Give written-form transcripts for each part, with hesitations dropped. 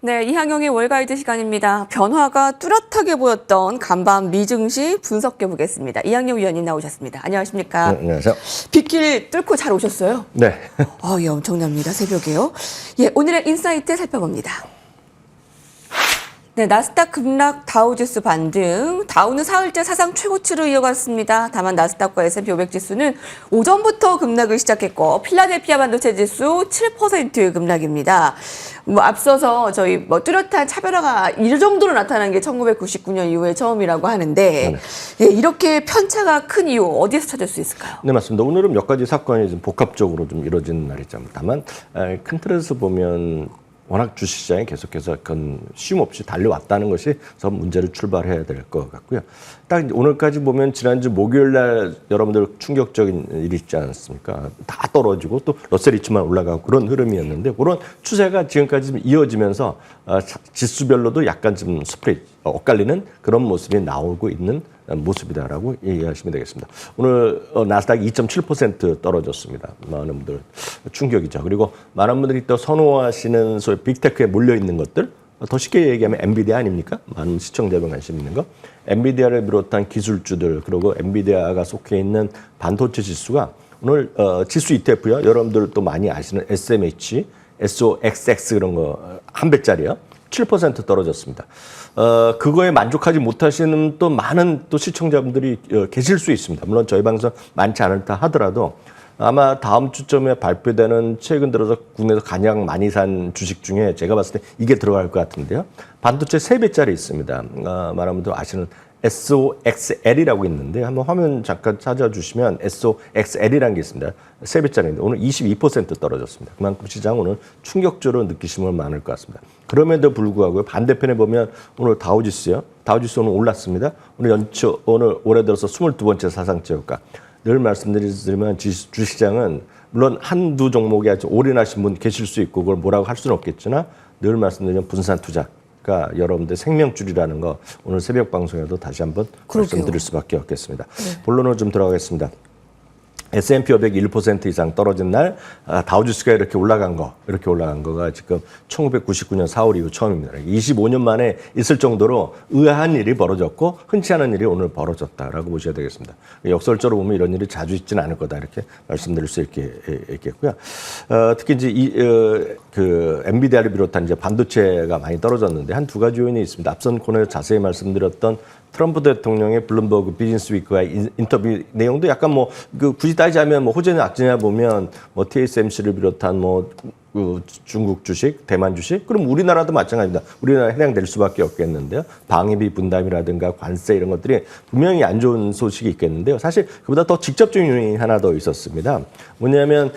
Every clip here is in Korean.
네, 이항영의 월가이드 시간입니다. 변화가 뚜렷하게 보였던 간밤 미증시 분석해 보겠습니다. 이항영 위원님 나오셨습니다. 안녕하십니까? 네, 안녕하세요. 빗길 뚫고 잘 오셨어요? 네. 예, 엄청납니다. 새벽에요. 예, 오늘의 인사이트 살펴봅니다. 네, 나스닥 급락, 다우지수 반등. 다우는 사흘째 사상 최고치로 이어갔습니다. 다만 나스닥과 S&P 500 지수는 오전부터 급락을 시작했고 필라델피아 반도체 지수 7% 급락입니다. 앞서서 저희 뚜렷한 차별화가 이 정도로 나타난 게 1999년 이후에 처음이라고 하는데 예, 이렇게 편차가 큰 이유 어디에서 찾을 수 있을까요? 네, 맞습니다. 오늘은 몇 가지 사건이 좀 복합적으로 좀 이루어진 날이죠. 다만 큰 틀에서 보면 워낙 주식시장이 계속해서 쉼 없이 달려왔다는 것이 문제를 출발해야 될 것 같고요. 딱 오늘까지 보면 지난주 목요일 날 여러분들 충격적인 일이 있지 않았습니까? 다 떨어지고 또 러셀 2000만 올라가고 그런 흐름이었는데 그런 추세가 지금까지 좀 이어지면서 지수별로도 약간 좀 엇갈리는 그런 모습이 나오고 있는 모습이다라고 이해하시면 되겠습니다. 오늘 나스닥이 2.7% 떨어졌습니다. 많은 분들 충격이죠. 그리고 많은 분들이 또 선호하시는 소위 빅테크에 몰려 있는 것들, 더 쉽게 얘기하면 엔비디아 아닙니까? 많은 시청자분 관심 있는 거. 엔비디아를 비롯한 기술주들 그리고 엔비디아가 속해 있는 반도체 지수가 오늘 지수 ETF요. 여러분들 또 많이 아시는 SMH, SOXX 그런 거 한 배짜리요. 7% 떨어졌습니다. 그거에 만족하지 못하시는 또 많은 또 시청자분들이 계실 수 있습니다. 물론 저희 방송 많지 않다 하더라도 아마 다음 주쯤에 발표되는 최근 들어서 국내에서 가장 많이 산 주식 중에 제가 봤을 때 이게 들어갈 것 같은데요. 반도체 3배짜리 있습니다. 많은 분들 아시는 SOXL이라고 있는데 한번 화면 잠깐 찾아주시면 SOXL이라는 게 있습니다. 3배짜리인데 오늘 22% 떨어졌습니다. 그만큼 시장 오늘 충격적으로 느끼시면 많을 것 같습니다. 그럼에도 불구하고 반대편에 보면 오늘 다우지수요. 다우지수 오늘 올랐습니다. 오늘 올해 들어서 22번째 사상최고가. 늘 말씀드리지만 주식시장은 물론 한두 종목에 아주 올인하신 분 계실 수 있고 그걸 뭐라고 할 수는 없겠지만 늘 말씀드리면 분산 투자가 여러분들 생명줄이라는 거 오늘 새벽 방송에도 다시 한번 말씀드릴 수밖에 없겠습니다. 네. 본론으로 좀 들어가겠습니다. S&P 500이 1% 이상 떨어진 날 다우지수가 이렇게 올라간 거가 지금 1999년 4월 이후 처음입니다. 25년 만에 있을 정도로 의아한 일이 벌어졌고 흔치 않은 일이 오늘 벌어졌다라고 보셔야 되겠습니다. 역설적으로 보면 이런 일이 자주 있지는 않을 거다 이렇게 말씀드릴 수 있겠고요. 특히 이제 엔비디아를 비롯한 이제 반도체가 많이 떨어졌는데 한 두 가지 요인이 있습니다. 앞선 코너에 자세히 말씀드렸던 트럼프 대통령의 블룸버그 비즈니스 위크와의 인터뷰 내용도 약간 굳이 따지자면 호재냐 악재냐 보면 TSMC를 비롯한 중국 주식, 대만 주식, 그럼 우리나라도 마찬가지입니다. 우리나라 해당될 수밖에 없겠는데요. 방위비 분담이라든가 관세 이런 것들이 분명히 안 좋은 소식이 있겠는데요. 사실 그보다 더 직접적인 요인이 하나 더 있었습니다. 뭐냐면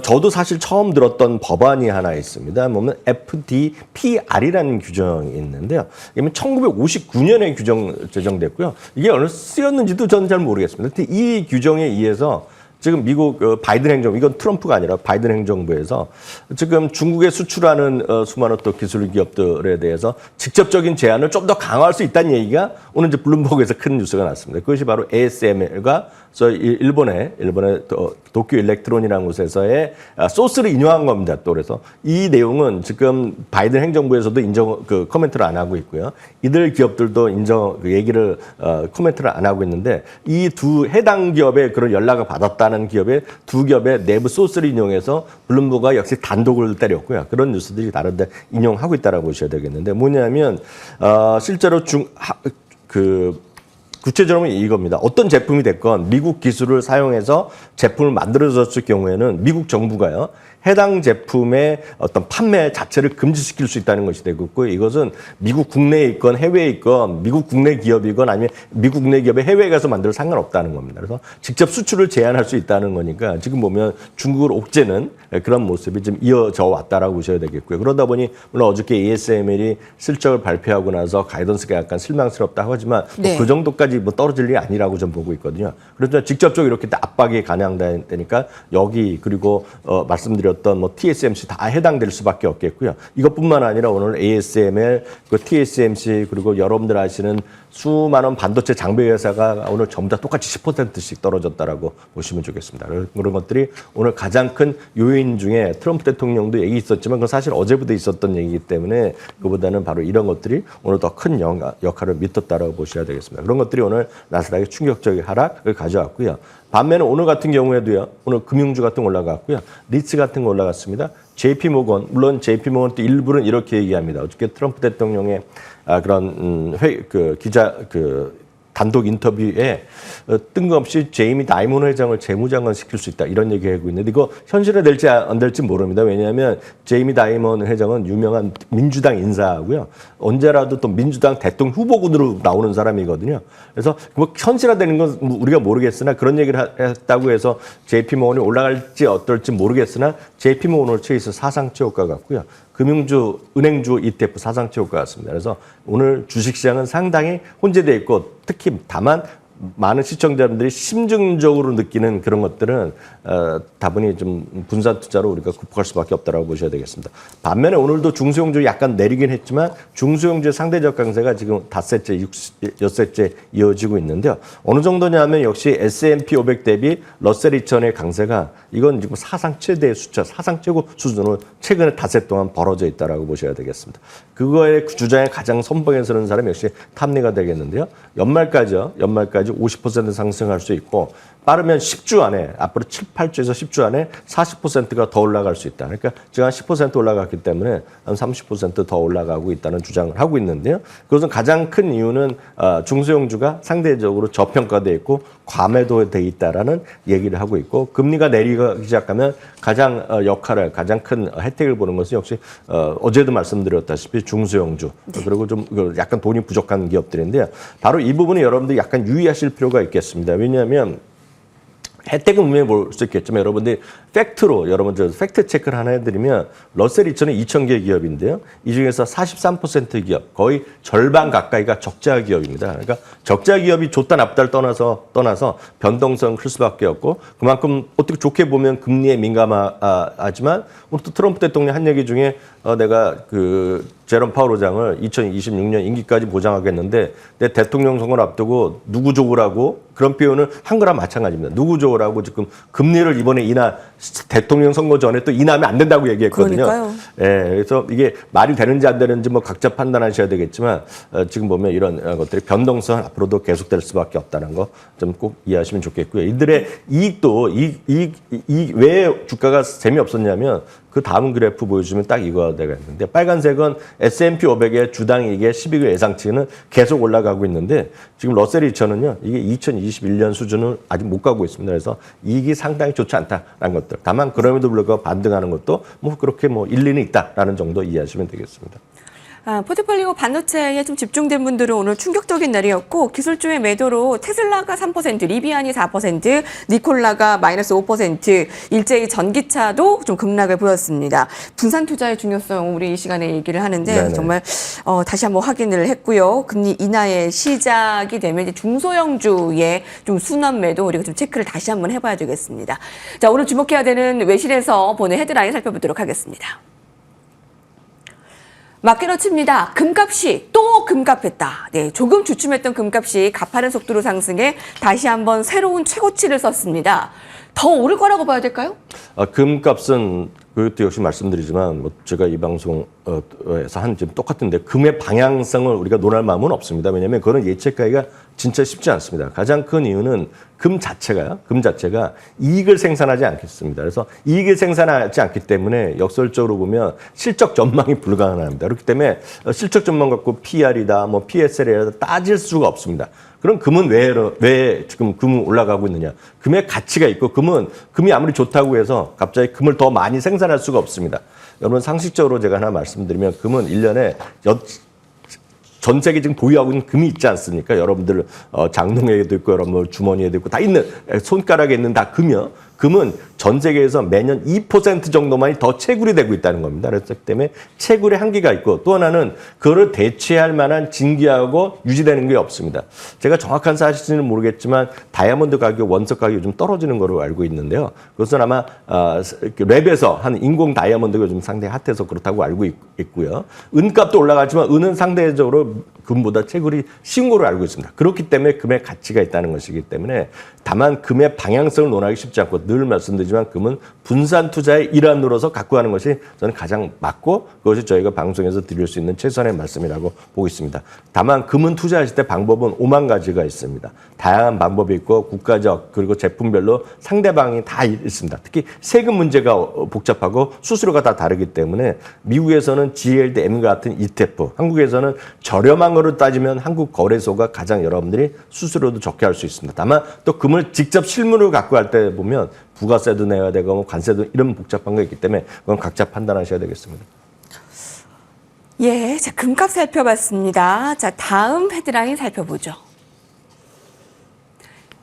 저도 사실 처음 들었던 법안이 하나 있습니다. 뭐냐면 FDPR이라는 규정이 있는데요. 이게 1959년에 제정됐고요. 이게 어느 쓰였는지도 저는 잘 모르겠습니다. 이 규정에 의해서 지금 미국 바이든 행정부, 이건 트럼프가 아니라 바이든 행정부에서 지금 중국에 수출하는 수많은 또 기술 기업들에 대해서 직접적인 제한을 좀 더 강화할 수 있다는 얘기가 오늘 이제 블룸버그에서 큰 뉴스가 났습니다. 그것이 바로 ASML과 일본의 도쿄 일렉트론이라는 곳에서의 소스를 인용한 겁니다. 또 그래서 이 내용은 지금 바이든 행정부에서도 코멘트를 안 하고 있고요. 이들 기업들도 얘기를 코멘트를 안 하고 있는데 이 두 해당 기업의 그런 연락을 받았다는 두 기업의 내부 소스를 인용해서 블룸버그가 역시 단독을 때렸고요. 그런 뉴스들이 다른데 인용하고 있다라고 보셔야 되겠는데 뭐냐면 실제로 구체적으로 이겁니다. 어떤 제품이 됐건 미국 기술을 사용해서 제품을 만들어졌을 경우에는 미국 정부가요. 해당 제품의 어떤 판매 자체를 금지시킬 수 있다는 것이 되고 있고 이것은 미국 국내에 있건 해외에 있건 미국 국내 기업이건 아니면 미국 국내 기업이 해외에 가서 만들어 상관없다는 겁니다. 그래서 직접 수출을 제한할 수 있다는 거니까 지금 보면 중국을 옥죄는 그런 모습이 좀 이어져 왔다라고 보셔야 되겠고요. 그러다 보니 물론 어저께 ASML이 실적을 발표하고 나서 가이던스가 약간 실망스럽다고 하지만 그 정도까지 떨어질 일이 아니라고 좀 보고 있거든요. 그래서 직접적으로 이렇게 압박이 가능하니까 여기 그리고 말씀드렸던 TSMC 다 해당될 수밖에 없겠고요. 이것뿐만 아니라 오늘 ASML, TSMC 그리고 여러분들 아시는 수많은 반도체 장비 회사가 오늘 전부 다 똑같이 10%씩 떨어졌다라고 보시면 좋겠습니다. 그런 것들이 오늘 가장 큰 요인 중에 트럼프 대통령도 얘기 있었지만 그건 사실 어제부터 있었던 얘기이기 때문에 그보다는 바로 이런 것들이 오늘 더 큰 역할을 미쳤다라고 보셔야 되겠습니다. 그런 것들이 오늘 나스닥의 충격적인 하락을 가져왔고요. 반면에 오늘 같은 경우에도요. 오늘 금융주 같은 거 올라갔고요. 리츠 같은 거 올라갔습니다. JP모건, 물론 JP모건 또 일부는 이렇게 얘기합니다. 어저께 트럼프 대통령의 그런 기자 단독 인터뷰에 뜬금없이 제이미 다이먼 회장을 재무장관 시킬 수 있다 이런 얘기하고 있는데 이거 현실화될지 안 될지 모릅니다. 왜냐하면 제이미 다이먼 회장은 유명한 민주당 인사하고요. 언제라도 또 민주당 대통령 후보군으로 나오는 사람이거든요. 그래서 뭐 현실화되는 건 우리가 모르겠으나 그런 얘기를 했다고 해서 JP모건이 올라갈지 어떨지 모르겠으나 JP모건을 최이서 사상 최고가 같고요. 금융주, 은행주 ETF 사상 최고가 같습니다. 그래서 오늘 주식시장은 상당히 혼재되어 있고 특히 다만 많은 시청자분들이 심증적으로 느끼는 그런 것들은 다분히 좀 분산 투자로 우리가 극복할 수밖에 없다라고 보셔야 되겠습니다. 반면에 오늘도 중소형주 약간 내리긴 했지만 중소형주의 상대적 강세가 지금 엿새째 이어지고 있는데요. 어느 정도냐면 역시 S&P 500 대비 러셀 2000의 강세가 이건 지금 사상 최대의 숫자, 사상 최고 수준으로 최근에 닷새 동안 벌어져 있다라고 보셔야 되겠습니다. 그거에 주장에 가장 선봉에 서는 사람이 역시 탑리가 되겠는데요. 연말까지요. 연말까지 50% 상승할 수 있고 빠르면 10주 안에 앞으로 7, 8주에서 10주 안에 40%가 더 올라갈 수 있다. 그러니까 지금 한 10% 올라갔기 때문에 한 30% 더 올라가고 있다는 주장을 하고 있는데요. 그것은 가장 큰 이유는 중소형주가 상대적으로 저평가되어 있고 과매도되어 있다라는 얘기를 하고 있고 금리가 내리기 시작하면 가장 가장 큰 혜택을 보는 것은 역시 어제도 말씀드렸다시피 중소형주 그리고 좀 약간 돈이 부족한 기업들인데요. 바로 이 부분은 여러분들이 약간 유의하실 필요가 있겠습니다. 왜냐하면 혜택은 분명히 볼 수 있겠지만 여러분들이 팩트로 여러분들 팩트 체크를 하나 해드리면 러셀 2000은 2,000개 기업인데요. 이 중에서 43% 기업, 거의 절반 가까이가 적자 기업입니다. 그러니까 적자 기업이 좋다 나쁘다를 떠나서 변동성 클 수밖에 없고 그만큼 어떻게 좋게 보면 금리에 민감하지만 오늘 또 트럼프 대통령 한 얘기 중에 내가 제롬 파월 의장을 2026년 임기까지 보장하겠는데 내 대통령 선거를 앞두고 누구 좋으라고 그런 표현은 한 거랑 마찬가지입니다. 누구 좋으라고 지금 금리를 이번에 대통령 선거 전에 또 인하하면 안 된다고 얘기했거든요. 그러니까요. 예, 그래서 이게 말이 되는지 안 되는지 뭐 각자 판단하셔야 되겠지만 지금 보면 이런 것들이 변동성 앞으로도 계속될 수밖에 없다는 거 좀 꼭 이해하시면 좋겠고요. 이들의 이익도 왜 주가가 재미없었냐면 그 다음 그래프 보여주면 딱 이거가 되겠는데 빨간색은 S&P 500의 주당 이익의 12개 예상치는 계속 올라가고 있는데 지금 러셀 2000은요. 이게 2021년 수준을 아직 못 가고 있습니다. 그래서 이익이 상당히 좋지 않다라는 것들. 다만 그럼에도 불구하고 반등하는 것도 뭐 그렇게 뭐 일리는 있다라는 정도 이해하시면 되겠습니다. 포트폴리오 반도체에 좀 집중된 분들은 오늘 충격적인 날이었고 기술주의 매도로 테슬라가 3%, 리비안이 4%, 니콜라가 마이너스 5%, 일제히 전기차도 좀 급락을 보였습니다. 분산 투자의 중요성 우리 이 시간에 얘기를 하는데 네네. 정말 다시 한번 확인을 했고요. 금리 인하의 시작이 되면 이제 중소형주의 좀 순환 매도 우리가 좀 체크를 다시 한번 해봐야 되겠습니다. 자, 오늘 주목해야 되는 외신에서 보는 헤드라인 살펴보도록 하겠습니다. 마켓워치입니다. 금값이 또 금값했다. 네, 조금 주춤했던 금값이 가파른 속도로 상승해 다시 한번 새로운 최고치를 썼습니다. 더 오를 거라고 봐야 될까요? 금값은 그것도 역시 말씀드리지만 뭐 제가 이 방송에서 한 지금 똑같은데 금의 방향성을 우리가 논할 마음은 없습니다. 왜냐하면 그거는 예측하기가 진짜 쉽지 않습니다. 가장 큰 이유는 금 자체가 이익을 생산하지 않겠습니다. 그래서 이익을 생산하지 않기 때문에 역설적으로 보면 실적 전망이 불가능합니다. 그렇기 때문에 실적 전망 갖고 PR이다, 뭐 PSL이다 따질 수가 없습니다. 그럼 금은 왜 지금 금은 올라가고 있느냐? 금의 가치가 있고 금이 아무리 좋다고 해서 갑자기 금을 더 많이 생산할 수가 없습니다. 여러분 상식적으로 제가 하나 말씀드리면 금은 1년에 전 세계 지금 보유하고 있는 금이 있지 않습니까? 여러분들 장롱에도 있고 여러분들 주머니에도 있고 다 있는 손가락에 있는 다 금이요. 금은 전 세계에서 매년 2% 정도만이 더 채굴이 되고 있다는 겁니다. 그렇기 때문에 채굴의 한계가 있고 또 하나는 그거를 대체할 만한 진기하고 유지되는 게 없습니다. 제가 정확한 사실은 모르겠지만 다이아몬드 가격, 원석 가격이 좀 떨어지는 걸로 알고 있는데요. 그것은 아마 랩에서 한 인공 다이아몬드가 좀 상당히 핫해서 그렇다고 알고 있고요. 은값도 올라가지만 은은 상대적으로 금보다 채굴이 쉬운 거로 알고 있습니다. 그렇기 때문에 금의 가치가 있다는 것이기 때문에 다만 금의 방향성을 논하기 쉽지 않고 늘 말씀드리지만 금은 분산 투자의 일환으로서 갖고 가는 것이 저는 가장 맞고 그것이 저희가 방송에서 드릴 수 있는 최선의 말씀이라고 보고 있습니다. 다만 금은 투자하실 때 방법은 5만 가지가 있습니다. 다양한 방법이 있고 국가적 그리고 제품별로 상대방이 다 있습니다. 특히 세금 문제가 복잡하고 수수료가 다 다르기 때문에 미국에서는 GLD-M 같은 ETF, 한국에서는 저렴한 거로 따지면 한국 거래소가 가장 여러분들이 수수료도 적게 할 수 있습니다. 다만 또 금을 직접 실물을 갖고 갈 때 보면 부가세도 내야 되고 뭐 관세도 이런 복잡한 거 있기 때문에 그건 각자 판단하셔야 되겠습니다. 예, 자, 금값 살펴봤습니다. 자, 다음 헤드라인 살펴보죠.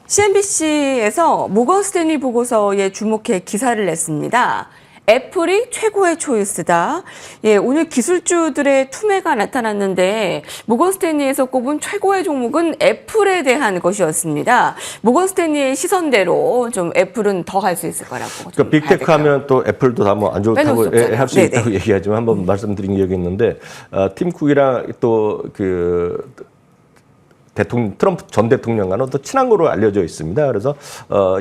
CNBC에서 모건 스탠리 보고서에 주목해 기사를 냈습니다. 애플이 최고의 초이스다. 예, 오늘 기술주들의 투매가 나타났는데 모건 스탠리에서 꼽은 최고의 종목은 애플에 대한 것이었습니다. 모건 스탠리의 시선대로 좀 애플은 더 할 수 있을 거라고. 그러니까 빅테크 하면 또 애플도 다 뭐 안 좋다고 할 수 있다고 네네. 얘기하지만 한번 말씀드린 적이 있는데 팀 쿡이랑 또 그 트럼프 전 대통령과는 또 친한 거로 알려져 있습니다. 그래서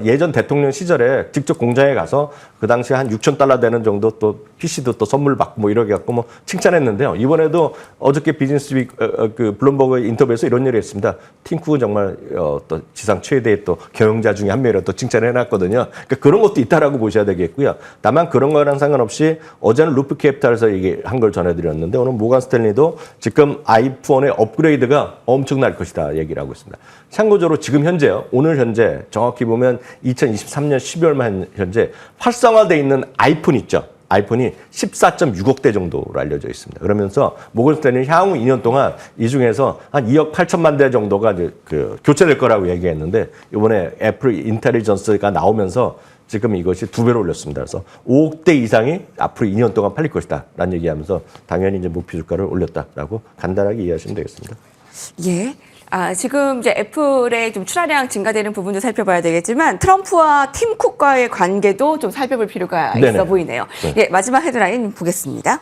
예전 대통령 시절에 직접 공장에 가서 그 당시에 한 6,000달러 되는 정도 또 PC도 또 선물 받고 뭐 이렇게 갖고 뭐 칭찬했는데요. 이번에도 어저께 비즈니스 그 블룸버그 인터뷰에서 이런 얘기를 했습니다. 팀 쿡은 정말 또 지상 최대의 또 경영자 중에 한 명이라 또 칭찬을 해놨거든요. 그러니까 그런 것도 있다라고 보셔야 되겠고요. 다만 그런 거랑 상관없이 어제는 루프 캐피탈에서 얘기한 걸 전해드렸는데 오늘 모건 스탠리도 지금 아이폰의 업그레이드가 엄청날 것이다. 얘기를 하고 있습니다. 참고적으로 지금 현재요. 오늘 현재 정확히 보면 2023년 12월만 현재 활성화되어 있는 아이폰 있죠. 아이폰이 14.6억 대 정도로 알려져 있습니다. 그러면서 모건 스탠리는 향후 2년 동안 이 중에서 한 2억 8천만 대 정도가 이제 그 교체될 거라고 얘기했는데 이번에 애플 인텔리전스가 나오면서 지금 이것이 2배로 올렸습니다. 그래서 5억 대 이상이 앞으로 2년 동안 팔릴 것이다. 라는 얘기하면서 당연히 이제 목표 주가를 올렸다라고 간단하게 이해하시면 되겠습니다. 예. 지금 이제 애플의 좀 출하량 증가되는 부분도 살펴봐야 되겠지만 트럼프와 팀 쿡과의 관계도 좀 살펴볼 필요가 있어 네네. 보이네요. 네. 예, 마지막 헤드라인 보겠습니다.